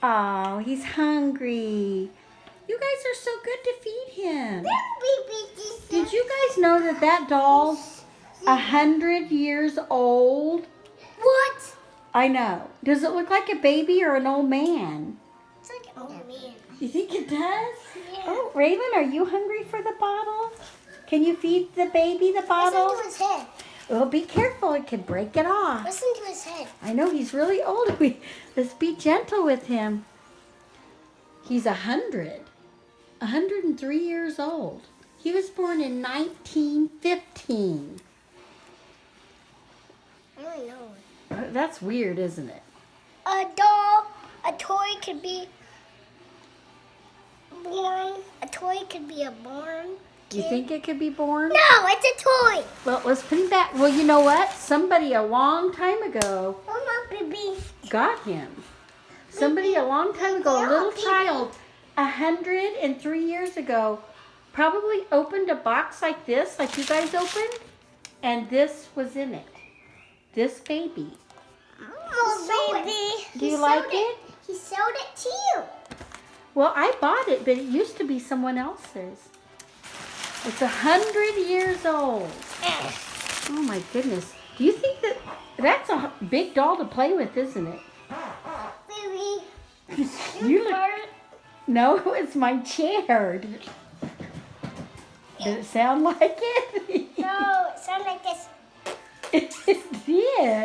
Oh, he's hungry. You guys are so good to feed him. Did you guys know that that doll's 100 years old? What? I know. Does it look like a baby or an old man? It's like an old man. You think it does? Yeah. Oh, Raven, are you hungry for the bottle? Can you feed the baby the bottle? Listen to his head. Well, be careful. It could break it off. Listen to his head. I know he's really old. Let's be gentle with him. He's 103 years old. He was born in 1915. I don't know. That's weird, isn't it? A doll, a toy could be born. A toy could be a born kid. You think it could be born? No, it's a toy. Well, let's put him back. Well, you know what? Somebody a long time ago Mama, baby. got him. Somebody a long time ago, a little child, 103 years ago, probably opened a box like this, like you guys opened, and this was in it. This baby. Oh, baby. Do you like it? He sold it to you. Well, I bought it, but it used to be someone else's. It's 100 years old. Oh my goodness. Do you think that's a big doll to play with, isn't it? Baby. You look, no, it's my chair. Did it sound like it? No, it sounded like this. It did.